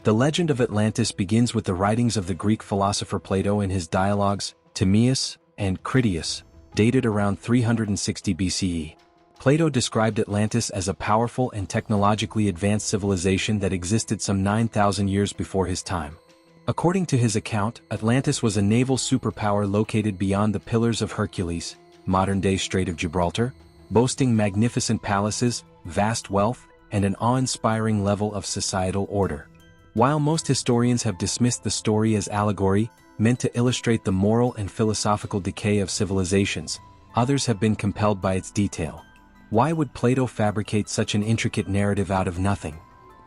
The legend of Atlantis begins with the writings of the Greek philosopher Plato in his dialogues, Timaeus and Critias, dated around 360 BCE. Plato described Atlantis as a powerful and technologically advanced civilization that existed some 9,000 years before his time. According to his account, Atlantis was a naval superpower located beyond the Pillars of Hercules, modern-day Strait of Gibraltar, boasting magnificent palaces, vast wealth, and an awe-inspiring level of societal order. While most historians have dismissed the story as allegory, meant to illustrate the moral and philosophical decay of civilizations, others have been compelled by its detail. Why would Plato fabricate such an intricate narrative out of nothing?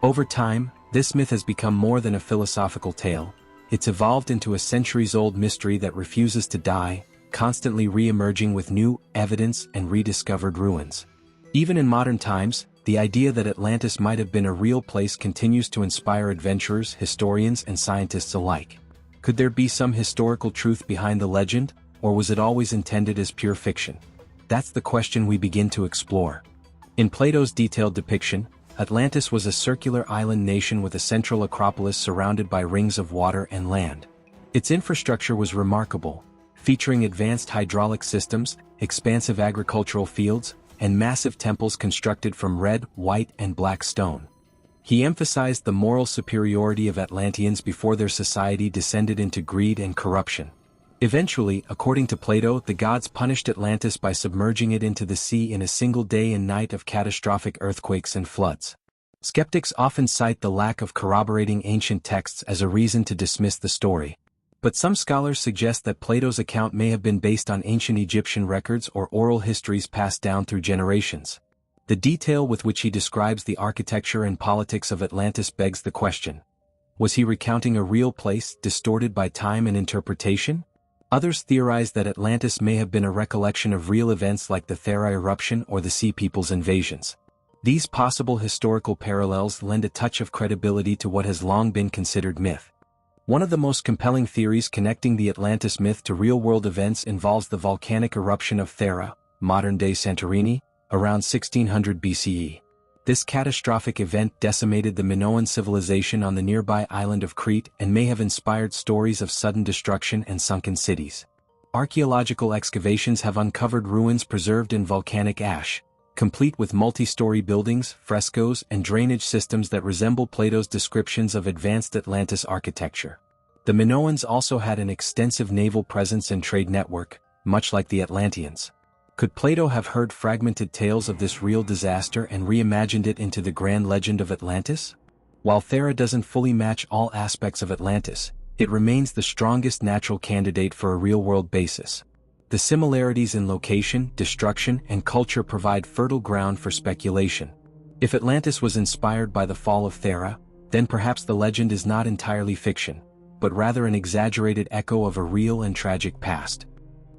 Over time, this myth has become more than a philosophical tale. It's evolved into a centuries-old mystery that refuses to die, constantly re-emerging with new evidence and rediscovered ruins. Even in modern times, the idea that Atlantis might have been a real place continues to inspire adventurers, historians, and scientists alike. Could there be some historical truth behind the legend, or was it always intended as pure fiction? That's the question we begin to explore. In Plato's detailed depiction, Atlantis was a circular island nation with a central acropolis surrounded by rings of water and land. Its infrastructure was remarkable, featuring advanced hydraulic systems, expansive agricultural fields, and massive temples constructed from red, white, and black stone. He emphasized the moral superiority of Atlanteans before their society descended into greed and corruption. Eventually, according to Plato, the gods punished Atlantis by submerging it into the sea in a single day and night of catastrophic earthquakes and floods. Skeptics often cite the lack of corroborating ancient texts as a reason to dismiss the story. But some scholars suggest that Plato's account may have been based on ancient Egyptian records or oral histories passed down through generations. The detail with which he describes the architecture and politics of Atlantis begs the question. Was he recounting a real place, distorted by time and interpretation? Others theorize that Atlantis may have been a recollection of real events like the Thera eruption or the Sea People's invasions. These possible historical parallels lend a touch of credibility to what has long been considered myth. One of the most compelling theories connecting the Atlantis myth to real-world events involves the volcanic eruption of Thera, modern-day Santorini, around 1600 BCE. This catastrophic event decimated the Minoan civilization on the nearby island of Crete and may have inspired stories of sudden destruction and sunken cities. Archaeological excavations have uncovered ruins preserved in volcanic ash, complete with multi-story buildings, frescoes, and drainage systems that resemble Plato's descriptions of advanced Atlantis architecture. The Minoans also had an extensive naval presence and trade network, much like the Atlanteans. Could Plato have heard fragmented tales of this real disaster and reimagined it into the grand legend of Atlantis? While Thera doesn't fully match all aspects of Atlantis, it remains the strongest natural candidate for a real-world basis. The similarities in location, destruction, and culture provide fertile ground for speculation. If Atlantis was inspired by the fall of Thera, then perhaps the legend is not entirely fiction, but rather an exaggerated echo of a real and tragic past.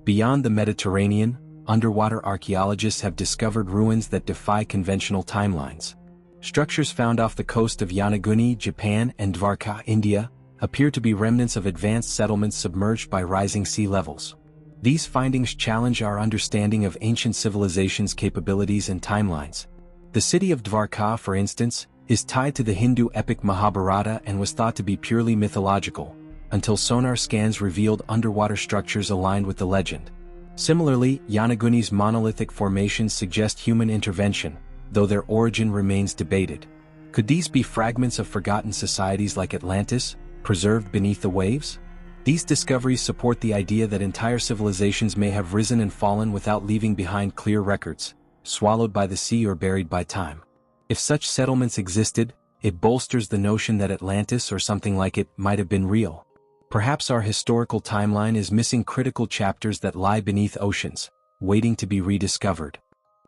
Beyond the Mediterranean, underwater archaeologists have discovered ruins that defy conventional timelines. Structures found off the coast of Yonaguni, Japan, and Dvarka, India, appear to be remnants of advanced settlements submerged by rising sea levels. These findings challenge our understanding of ancient civilizations' capabilities and timelines. The city of Dvarka, for instance, is tied to the Hindu epic Mahabharata and was thought to be purely mythological, until sonar scans revealed underwater structures aligned with the legend. Similarly, Yonaguni's monolithic formations suggest human intervention, though their origin remains debated. Could these be fragments of forgotten societies like Atlantis, preserved beneath the waves? These discoveries support the idea that entire civilizations may have risen and fallen without leaving behind clear records, swallowed by the sea or buried by time. If such settlements existed, it bolsters the notion that Atlantis or something like it might have been real. Perhaps our historical timeline is missing critical chapters that lie beneath oceans, waiting to be rediscovered.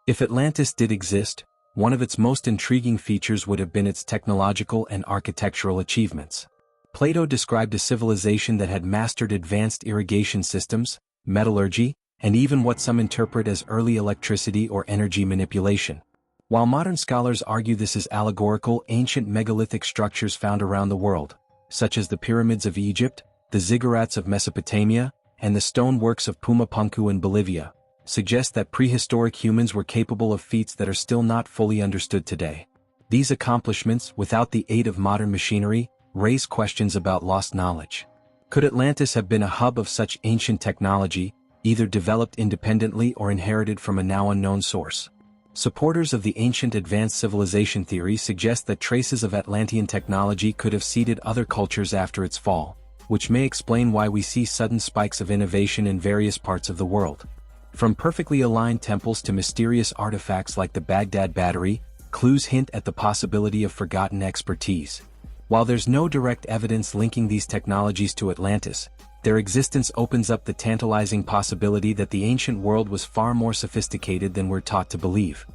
If Atlantis did exist, one of its most intriguing features would have been its technological and architectural achievements. Plato described a civilization that had mastered advanced irrigation systems, metallurgy, and even what some interpret as early electricity or energy manipulation. While modern scholars argue this is allegorical, ancient megalithic structures found around the world, such as the pyramids of Egypt, the ziggurats of Mesopotamia, and the stoneworks of Pumapunku in Bolivia, suggest that prehistoric humans were capable of feats that are still not fully understood today. These accomplishments, without the aid of modern machinery, raise questions about lost knowledge. Could Atlantis have been a hub of such ancient technology, either developed independently or inherited from a now unknown source? Supporters of the ancient advanced civilization theory suggest that traces of Atlantean technology could have seeded other cultures after its fall, which may explain why we see sudden spikes of innovation in various parts of the world. From perfectly aligned temples to mysterious artifacts like the Baghdad Battery, clues hint at the possibility of forgotten expertise. While there's no direct evidence linking these technologies to Atlantis, their existence opens up the tantalizing possibility that the ancient world was far more sophisticated than we're taught to believe.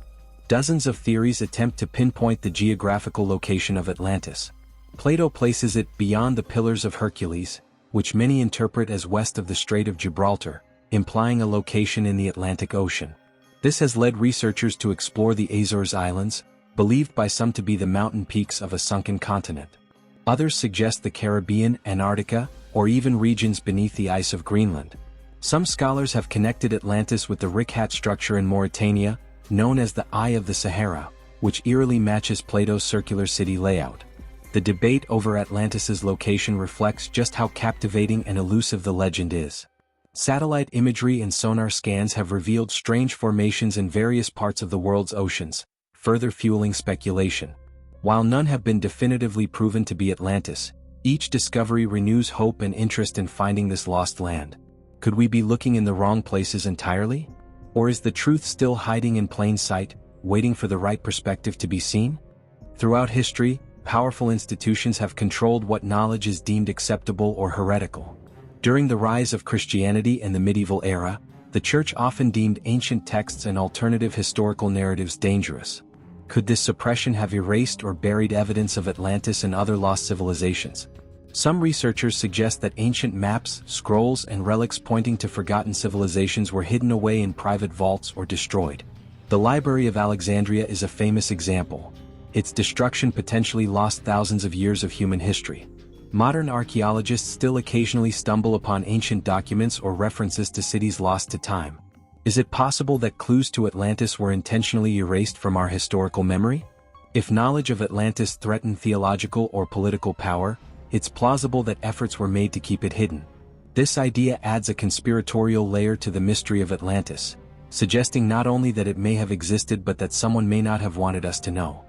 Dozens of theories attempt to pinpoint the geographical location of Atlantis. Plato places it beyond the Pillars of Hercules, which many interpret as west of the Strait of Gibraltar, implying a location in the Atlantic Ocean. This has led researchers to explore the Azores Islands, believed by some to be the mountain peaks of a sunken continent. Others suggest the Caribbean, Antarctica, or even regions beneath the ice of Greenland. Some scholars have connected Atlantis with the Rikhat structure in Mauritania, known as the Eye of the Sahara, which eerily matches Plato's circular city layout. The debate over Atlantis's location reflects just how captivating and elusive the legend is. Satellite imagery and sonar scans have revealed strange formations in various parts of the world's oceans, further fueling speculation. While none have been definitively proven to be Atlantis, each discovery renews hope and interest in finding this lost land. Could we be looking in the wrong places entirely? Or is the truth still hiding in plain sight, waiting for the right perspective to be seen? Throughout history, powerful institutions have controlled what knowledge is deemed acceptable or heretical. During the rise of Christianity in the medieval era, the Church often deemed ancient texts and alternative historical narratives dangerous. Could this suppression have erased or buried evidence of Atlantis and other lost civilizations? Some researchers suggest that ancient maps, scrolls, and relics pointing to forgotten civilizations were hidden away in private vaults or destroyed. The Library of Alexandria is a famous example. Its destruction potentially lost thousands of years of human history. Modern archaeologists still occasionally stumble upon ancient documents or references to cities lost to time. Is it possible that clues to Atlantis were intentionally erased from our historical memory? If knowledge of Atlantis threatened theological or political power, it's plausible that efforts were made to keep it hidden. This idea adds a conspiratorial layer to the mystery of Atlantis, suggesting not only that it may have existed but that someone may not have wanted us to know.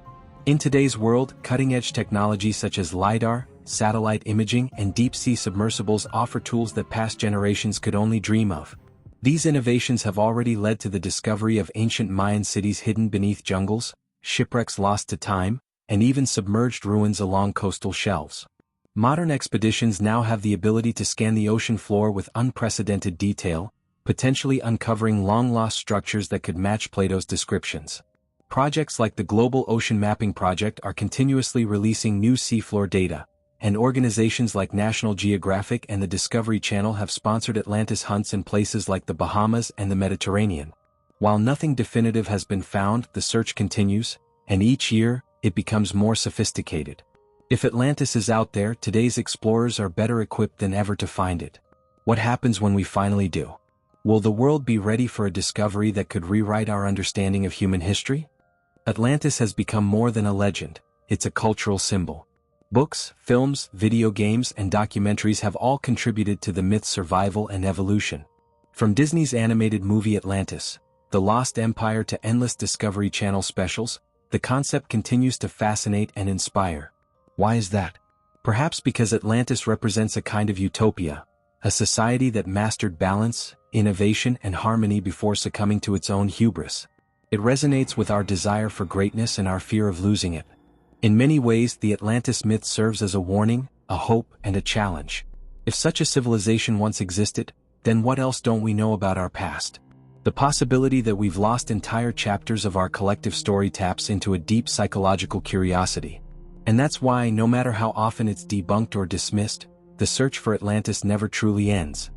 In today's world, cutting-edge technology such as LiDAR, satellite imaging, and deep-sea submersibles offer tools that past generations could only dream of. These innovations have already led to the discovery of ancient Mayan cities hidden beneath jungles, shipwrecks lost to time, and even submerged ruins along coastal shelves. Modern expeditions now have the ability to scan the ocean floor with unprecedented detail, potentially uncovering long-lost structures that could match Plato's descriptions. Projects like the Global Ocean Mapping Project are continuously releasing new seafloor data, and organizations like National Geographic and the Discovery Channel have sponsored Atlantis hunts in places like the Bahamas and the Mediterranean. While nothing definitive has been found, the search continues, and each year, it becomes more sophisticated. If Atlantis is out there, today's explorers are better equipped than ever to find it. What happens when we finally do? Will the world be ready for a discovery that could rewrite our understanding of human history? Atlantis has become more than a legend, it's a cultural symbol. Books, films, video games, and documentaries have all contributed to the myth's survival and evolution. From Disney's animated movie Atlantis, The Lost Empire to endless Discovery Channel specials, the concept continues to fascinate and inspire. Why is that? Perhaps because Atlantis represents a kind of utopia, a society that mastered balance, innovation, and harmony before succumbing to its own hubris. It resonates with our desire for greatness and our fear of losing it. In many ways, the Atlantis myth serves as a warning, a hope, and a challenge. If such a civilization once existed, then what else don't we know about our past? The possibility that we've lost entire chapters of our collective story taps into a deep psychological curiosity. And that's why, no matter how often it's debunked or dismissed, the search for Atlantis never truly ends.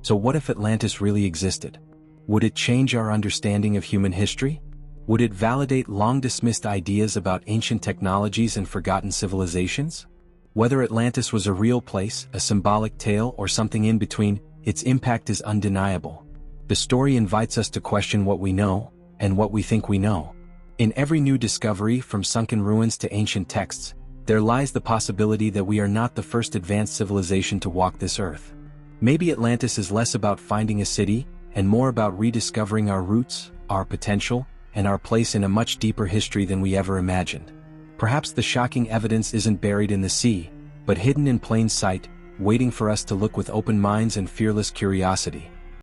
So what if Atlantis really existed? Would it change our understanding of human history? Would it validate long-dismissed ideas about ancient technologies and forgotten civilizations? Whether Atlantis was a real place, a symbolic tale, or something in between, its impact is undeniable. The story invites us to question what we know, and what we think we know. In every new discovery, from sunken ruins to ancient texts, there lies the possibility that we are not the first advanced civilization to walk this earth. Maybe Atlantis is less about finding a city, and more about rediscovering our roots, our potential, and our place in a much deeper history than we ever imagined. Perhaps the shocking evidence isn't buried in the sea, but hidden in plain sight, waiting for us to look with open minds and fearless curiosity.